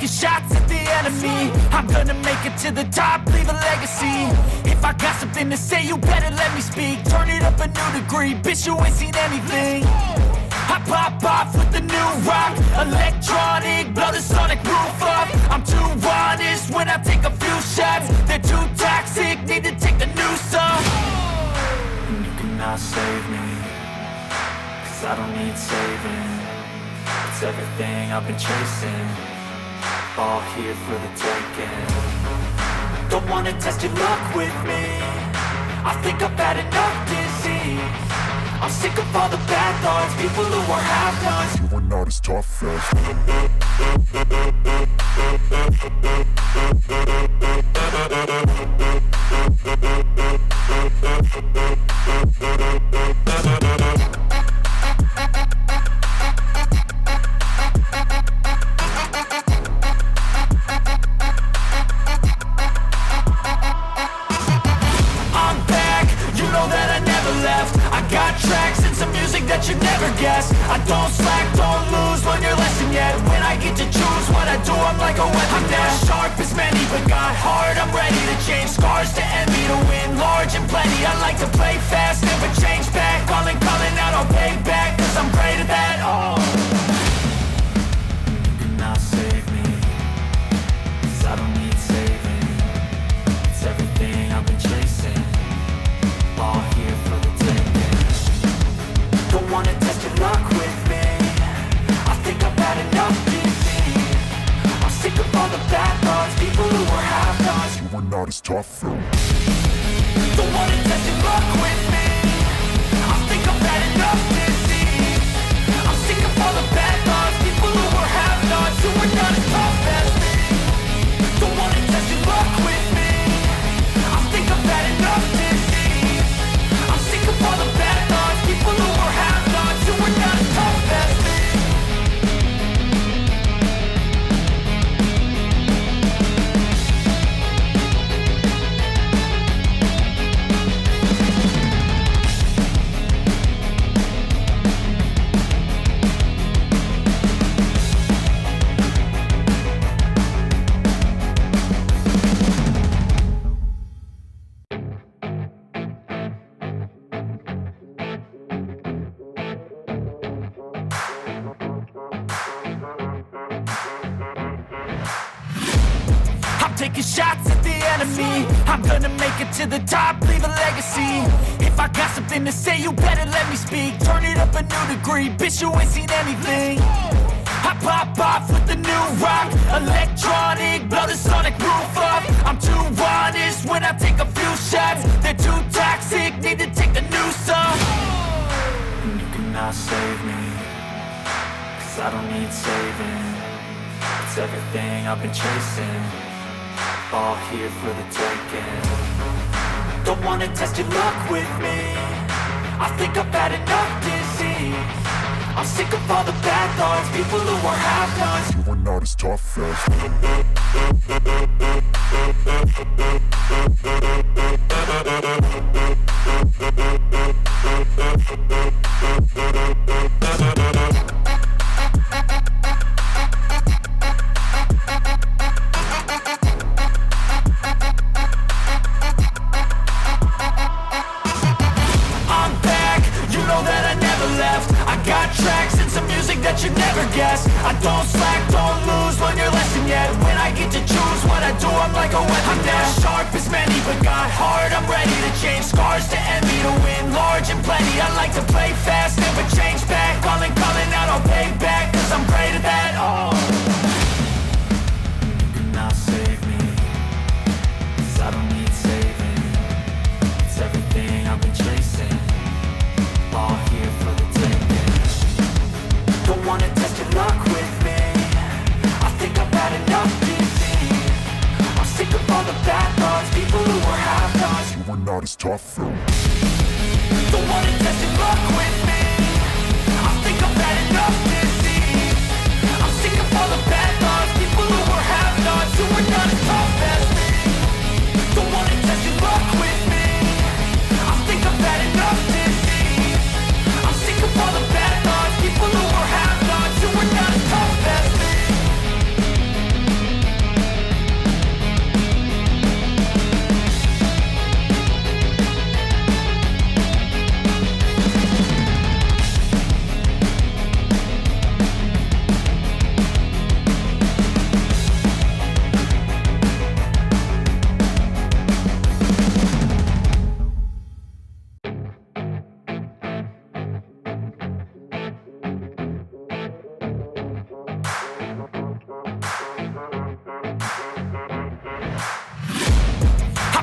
taking shots at the enemy. I'm gonna make it to the top, leave a legacy. If I got something to say, you better let me speak. Turn it up a new degree, bitch, you ain't seen anything. I pop off with the new rock, electronic, blow the sonic roof up. I'm too honest when I take a few shots. They're too toxic, need to take the noose off. And you cannot save me, cause I don't need saving. It's everything I've been chasing, all here for the taking. Don't wanna test your luck with me, I think I've had enough disease. I'm sick of all the bad thoughts, people who are half-nots. You are not as tough as that you never guess. I don't slack, don't lose, learn your lesson yet. When I get to choose what I do, I'm like a weapon. I'm not sharp as many, but got heart, I'm ready to change. Scars to envy, to win large and plenty. I like to play fast, never change back. Calling out, I'll pay back, cause I'm great at that. Oh, you cannot save me, cause I don't need saving. It's everything I've been chasing, all here for the taking. Don't wanna test your luck with me, I think I've had enough disease. I'm sick of all the bad thoughts, people who are half-nots. You are not as tough though. Don't wanna test your luck with me, I think I've had enough disease. I'm sick of all the bad thoughts, people who are half-nots, who are not as tough as me. Don't wanna test your luck with me, I think I've had enough disease. I'm sick of all the bad thoughts, people who are half-nots, who are not as tough as me. Taking shots at the enemy. I'm gonna make it to the top, leave a legacy. If I got something to say, you better let me speak. Turn it up a new degree, bitch, you ain't seen anything. I pop off with the new rock, electronic, blow the sonic roof up. I'm too honest when I take a few shots. They're too toxic, need to take the noose off. And you cannot save me, cause I don't need saving. It's everything I've been chasing, all here for the taking. Don't wanna test your luck with me, I think I've had enough disease. I'm sick of all the bad thoughts, people who are half-nots. You are not as tough that you never guess. I don't slack, don't lose, learn your lesson yet. When I get to choose what I do, I'm like a weapon. I'm not sharp as many, but got heart, I'm ready to change. Scars to envy, to win large and plenty. I like to play fast, never change back. Calling out, I'll pay back, cause I'm great at that. Oh, you cannot save me, cause I don't need saving. It's everything I've been chasing, all here for the taking. Don't wanna test your luck with me, I think I've had enough disease. I'm sick of all the bad thoughts, people who are half-nots. You are not as tough though. Don't wanna test your luck with me, I think I've had enough disease. I'm sick of all the bad thoughts, people who are half-nots, who are not as tough as me. Don't wanna test your luck with me, I think I've had enough disease. I'm sick of all the bad thoughts, people who are half-nots, who are not as tough as me.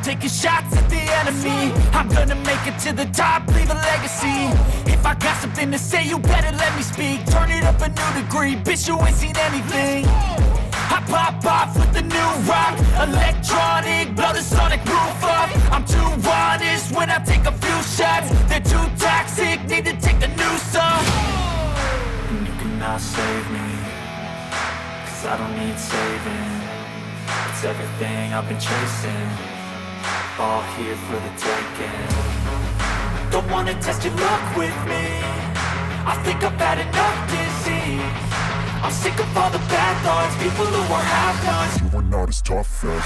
taking shots at the enemy. I'm gonna make it to the top, leave a legacy. If I got something to say, you better let me speak. Turn it up a new degree, bitch, you ain't seen anything. I pop off with the new rock, electronic, blow the sonic roof up. I'm too honest when I take a few shots. They're too toxic, need to take a new song. And you cannot save me, cause I don't need saving. It's everything I've been chasing, all here for the taking. Don't wanna test your luck with me, I think I've had enough disease. I'm sick of all the bad thoughts, people who are half-nots. You are not as tough as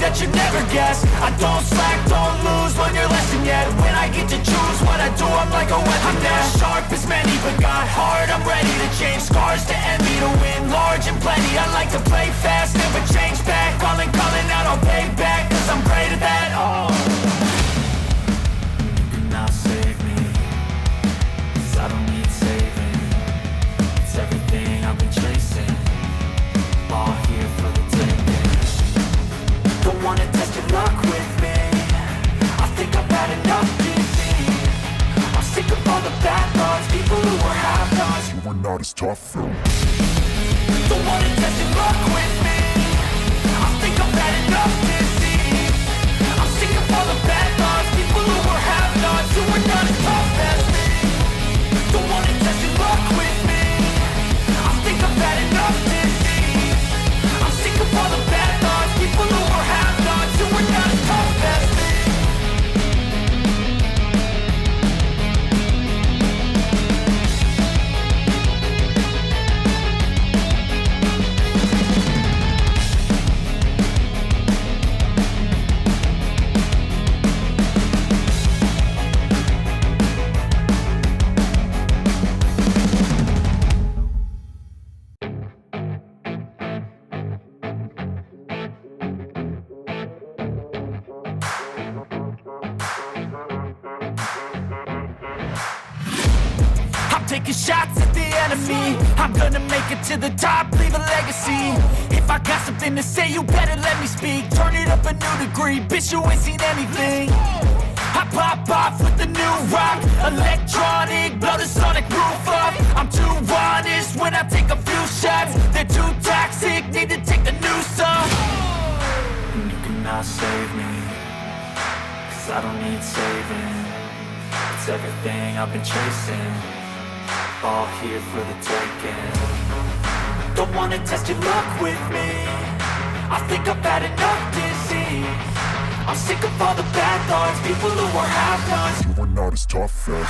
that you never guess. I don't slack, don't lose, learn your lesson yet. When I get to choose what I do, I'm like a weapon. I'm not sharp as many, but got heart. I'm ready to change scars to envy, to win large and plenty. I like to play fast, never change back. Calling out, I'll pay back, cause I'm great at that. Oh, you cannot save me, cause I don't need saving. It's everything I've been chasing, all here for the taking. Don't wanna test your luck with me, I think I've had enough disease. I'm sick of all the bad thoughts, people who are half-nots. You are not as tough though. Don't wanna test your luck with me, I think I've had enough disease. I'm sick of all the bad thoughts, people who are half-nots, who are not as tough as me. Don't wanna test your luck with me, I think I've had enough disease. I'm sick of all the bad thoughts, people who are half-nots, who are not as tough as me. Taking shots at the enemy. I'm gonna make it to the top, leave a legacy. If I got something to say, you better let me speak. Turn it up a new degree, bitch, you ain't seen anything. I pop off with the new rock, electronic, blow the sonic roof up. I'm too honest when I take a few shots. They're too toxic, need to take a new song. And you cannot save me, cause I don't need saving. It's everything I've been chasing, all here for the taking. Don't wanna test your luck with me, I think I've had enough disease. I'm sick of all the bad thoughts, people who are half-nots. You are not as tough as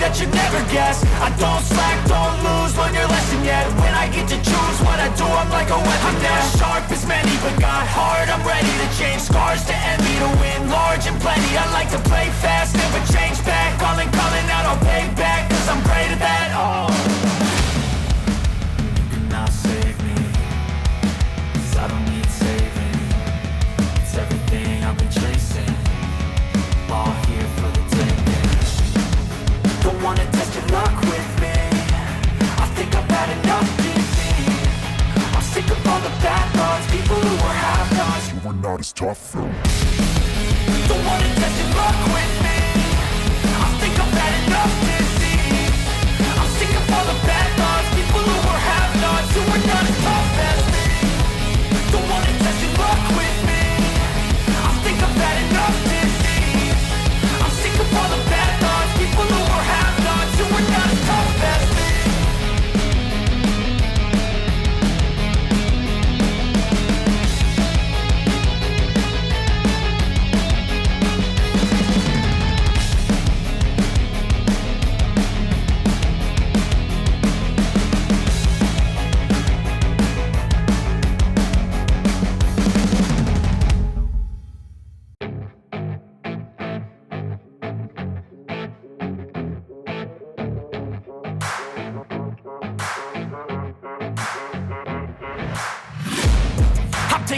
that you never guess. I don't slack, don't lose, learn your lesson yet. When I get to choose what I do, I'm like a weapon. I'm not sharp as many, but got heart. I'm ready to change scars to envy, to win large and plenty. I like to play fast, never change back. Calling out, I'll pay back, cause I'm great at that. Oh, you cannot save me, cause I don't need saving. It's everything I've been chasing, all here for the taking. Don't wanna test your luck with me, I think I've had enough disease. I'm sick of all the bad thoughts, people who are half-nots. You are not as tough though. Don't wanna test your luck with me, I think I've had enough disease. I'm sick of all the bad thoughts, people who are half-nots, who are not as tough as me. Don't wanna test your luck with me, I think I've had enough disease. I'm sick of all the bad thoughts, people who are half-nots, who are not as tough as me.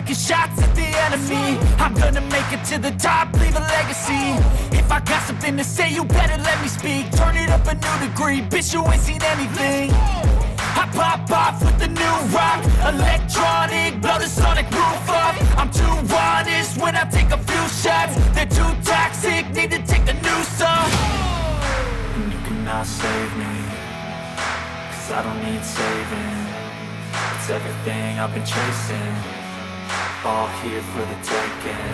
taking shots at the enemy. I'm gonna make it to the top, leave a legacy. If I got something to say, you better let me speak. Turn it up a new degree, bitch, you ain't seen anything. I pop off with the new rock, electronic, blow the sonic roof up. I'm too honest when I take a few shots. They're too toxic, need to take the noose off. And you cannot save me, 'cause I don't need saving. It's everything I've been chasing, all here for the taking.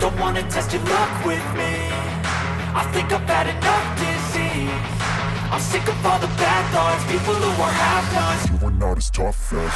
Don't wanna test your luck with me, I think I've had enough disease. I'm sick of all the bad thoughts, people who are half-nots. You are not as tough as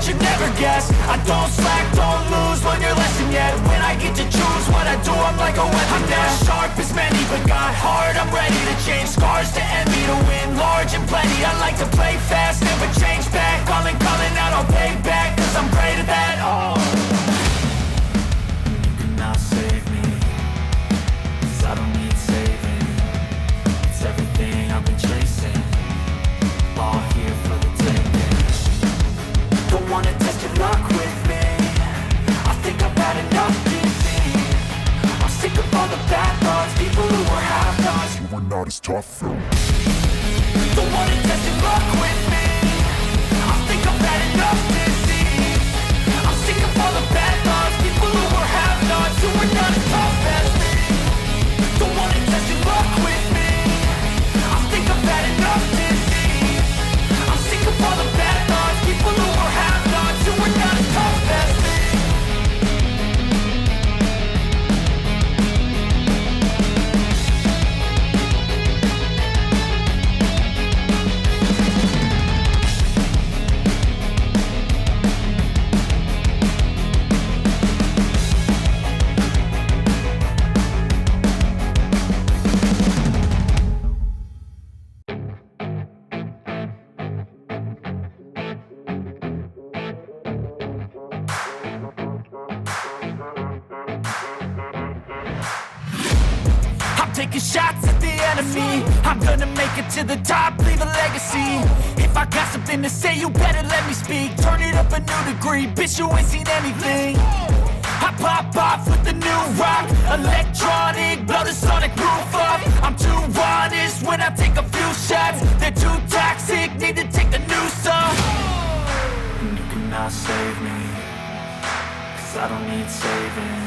you never guess. I don't slack, don't lose, learn your lesson yet. When I get to choose what I do, I'm like a weapon. I'm not sharp as many, but got hard, I'm ready to change. Scars to envy, to win large and plenty. I like to play fast, never change back. Calling out, I'll pay back, 'cause I'm great at that. Oh, you cannot save me, 'cause I don't need saving. It's everything I've been chasing, all here for the taking. Don't wanna test your luck with me, I think I've had enough disease. I'm sick of all the bad thoughts, people who are half-nots. You are not as tough though. Don't wanna test your luck with me, I think I've had enough disease. I'm sick of all the bad thoughts, people who are half-nots. You are not as tough as me. Don't wanna test your luck with me, I think I've had enough disease. I'm sick of all the bad thoughts, people who are half-nots. You are not as tough as me. Taking shots at the enemy. I'm gonna make it to the top, leave a legacy. If I got something to say, you better let me speak. Turn it up a new degree, bitch, you ain't seen anything. I pop off with the new rock, electronic, blow the sonic roof up. I'm too honest when I take a few shots. They're too toxic, need to take the noose off. And you cannot save me, 'cause I don't need saving.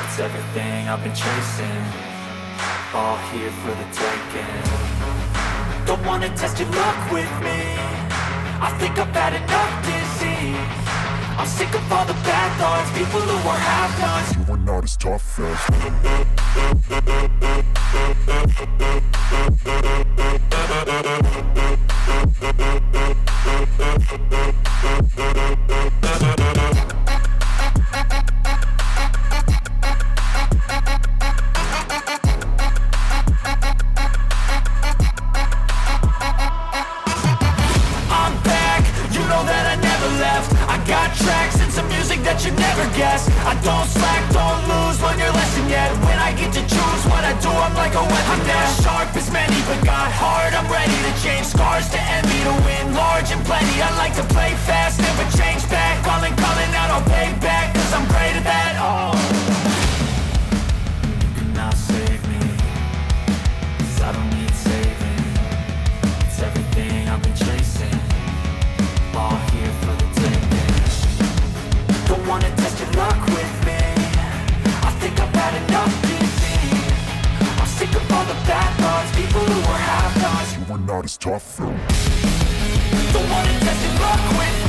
It's everything I've been chasing, all here for the taking. Don't wanna test your luck with me, I think I've had enough disease. I'm sick of all the bad thoughts, people who are half-nots. You are not as tough as that you never guess. I don't slack, don't lose, learn your lesson yet. When I get to choose what I do, I'm like a weapon. I'm not sharp as many, but got hard, I'm ready to change. Scars to envy, to win large and plenty. I like to play fast, never change back. Calling out, I'll pay back, 'cause I'm great at that. Oh, you cannot save me, 'cause I don't need saving. It's everything I've been chasing, all here for the taking. Don't wanna test your luck with me, I think I've had enough disease. I'm sick of all the bad thoughts, people who are half-nots. You are not as tough though. Don't wanna test your luck with me,